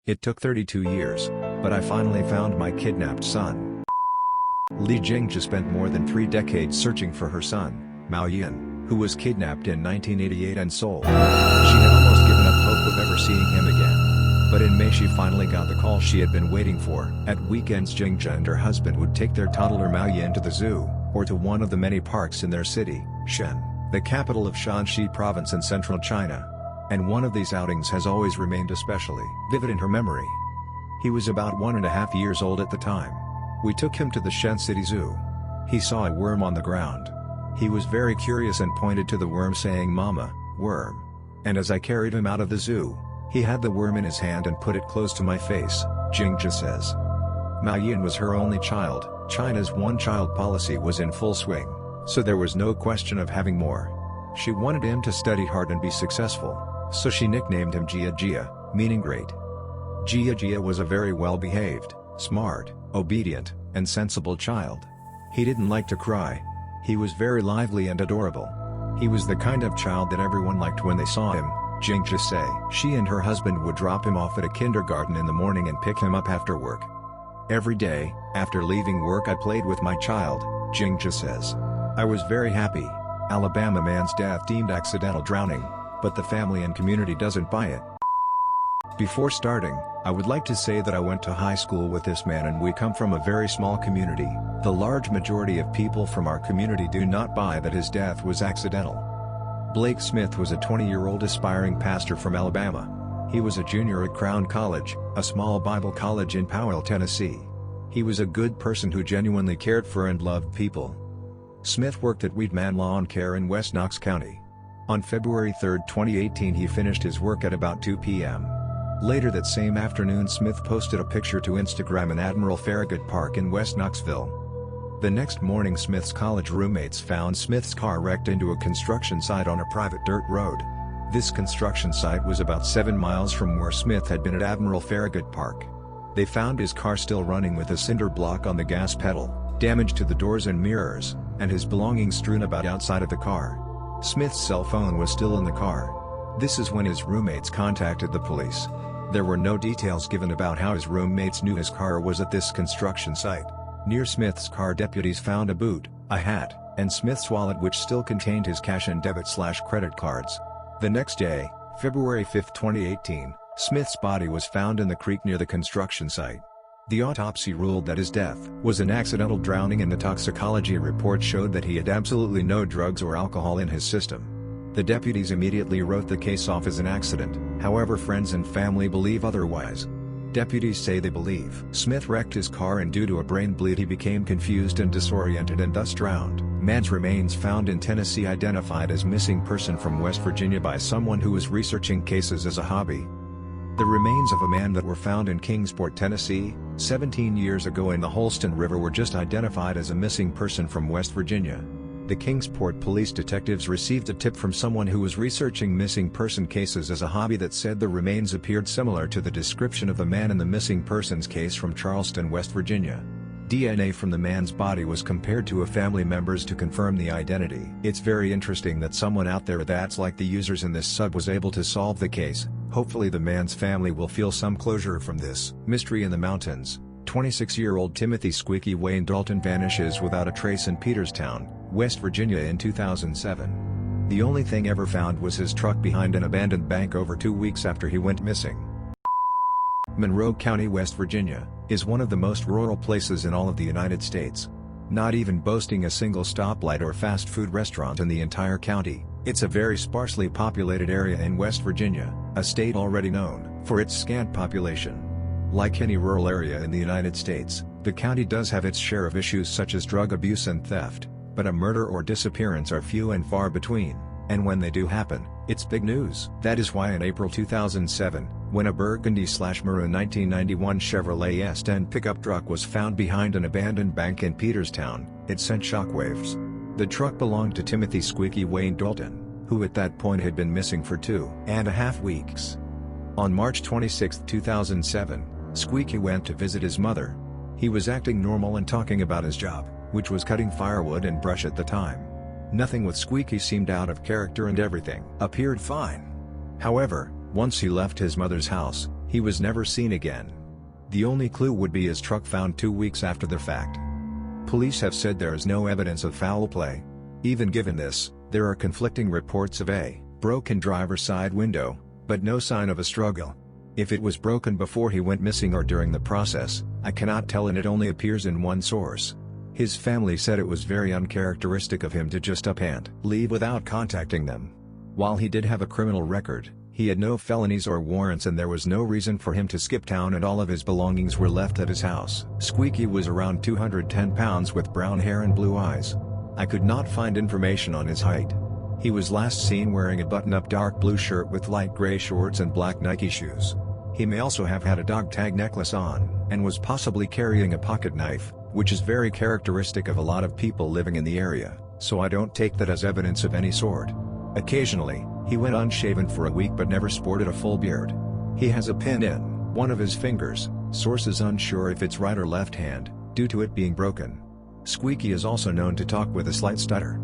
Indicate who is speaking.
Speaker 1: It took 32 years, but I finally found my kidnapped son. Li Jingjia spent more than 3 decades searching for her son, Mao Yin, who was kidnapped in 1988 and sold. She had almost given up hope of ever seeing him again. But in May she finally got the call she had been waiting for. At weekends Jingjia and her husband would take their toddler Mao Yin to the zoo, or to one of the many parks in their city, Shen, the capital of Shanxi province in central China. And one of these outings has always remained especially vivid in her memory. He was about 1.5 years old at the time. We took him to the Shen City Zoo. He saw a worm on the ground. He was very curious and pointed to the worm saying, "Mama, worm." And as I carried him out of the zoo, he had the worm in his hand and put it close to my face, Jingjia says. Mao Yin was her only child. China's one-child policy was in full swing, so there was no question of having more. She wanted him to study hard and be successful, so she nicknamed him Jia Jia, meaning great. Jia Jia was a very well-behaved, smart, obedient, and sensible child. He didn't like to cry. He was very lively and adorable. He was the kind of child that everyone liked when they saw him, Jingjia say. She and her husband would drop him off at a kindergarten in the morning and pick him up after work. Every day, after leaving work I played with my child, Jingjia says. I was very happy. Alabama man's death deemed accidental drowning, but the family and community doesn't buy it. Before starting, I would like to say that I went to high school with this man and we come from a very small community. The large majority of people from our community do not buy that his death was accidental. Blake Smith was a 20-year-old aspiring pastor from Alabama. He was a junior at Crown College, a small Bible college in Powell, Tennessee. He was a good person who genuinely cared for and loved people. Smith worked at Weedman Lawn Care in West Knox County. On February 3, 2018 he finished his work at about 2 p.m. Later that same afternoon Smith posted a picture to Instagram in Admiral Farragut Park in West Knoxville. The next morning Smith's college roommates found Smith's car wrecked into a construction site on a private dirt road. This construction site was about 7 miles from where Smith had been at Admiral Farragut Park. They found his car still running with a cinder block on the gas pedal, damage to the doors and mirrors, and his belongings strewn about outside of the car. Smith's cell phone was still in the car. This is when his roommates contacted the police. There were no details given about how his roommates knew his car was at this construction site. Near Smith's car deputies found a boot, a hat, and Smith's wallet which still contained his cash and debit/credit cards. The next day, February 5, 2018, Smith's body was found in the creek near the construction site. The autopsy ruled that his death was an accidental drowning and the toxicology report showed that he had absolutely no drugs or alcohol in his system. The deputies immediately wrote the case off as an accident, however friends and family believe otherwise. Deputies say they believe Smith wrecked his car and due to a brain bleed he became confused and disoriented and thus drowned. Man's remains found in Tennessee identified as missing person from West Virginia by someone who was researching cases as a hobby. The remains of a man that were found in Kingsport, Tennessee, 17 years ago in the Holston River were just identified as a missing person from West Virginia. The Kingsport police detectives received a tip from someone who was researching missing person cases as a hobby that said the remains appeared similar to the description of the man in the missing persons case from Charleston, West Virginia. DNA from the man's body was compared to a family member's to confirm the identity. It's very interesting that someone out there that's like the users in this sub was able to solve the case. Hopefully the man's family will feel some closure from this mystery in the mountains. 26-year-old Timothy Squeaky Wayne Dalton vanishes without a trace in Peterstown, West Virginia in 2007. The only thing ever found was his truck behind an abandoned bank over 2 weeks after he went missing. Monroe County, West Virginia, is one of the most rural places in all of the United States. Not even boasting a single stoplight or fast food restaurant in the entire county, it's a very sparsely populated area in West Virginia, a state already known for its scant population. Like any rural area in the United States, the county does have its share of issues such as drug abuse and theft, but a murder or disappearance are few and far between, and when they do happen, it's big news. That is why in April 2007, when a burgundy/maroon 1991 Chevrolet S10 pickup truck was found behind an abandoned bank in Peterstown, it sent shockwaves. The truck belonged to Timothy Squeaky Wayne Dalton, who at that point had been missing for 2.5 weeks. On March 26, 2007, Squeaky went to visit his mother. He was acting normal and talking about his job, which was cutting firewood and brush at the time. Nothing with Squeaky seemed out of character and everything appeared fine. However, once he left his mother's house, He was never seen again. The only clue would be his truck found 2 weeks after the fact. Police have said there is no evidence of foul play. Even given this, there are conflicting reports of a broken driver's side window, but no sign of a struggle. If it was broken before he went missing or during the process, I cannot tell, and it only appears in one source. His family said it was very uncharacteristic of him to just up and leave without contacting them. While he did have a criminal record, he had no felonies or warrants, and there was no reason for him to skip town, and all of his belongings were left at his house. Squeaky was around 210 pounds with brown hair and blue eyes. I could not find information on his height. He was last seen wearing a button-up dark blue shirt with light gray shorts and black Nike shoes. He may also have had a dog tag necklace on, and was possibly carrying a pocket knife, which is very characteristic of a lot of people living in the area, so I don't take that as evidence of any sort. Occasionally, he went unshaven for a week but never sported a full beard. He has a pin in one of his fingers, sources unsure if it's right or left hand, due to it being broken. Squeaky is also known to talk with a slight stutter.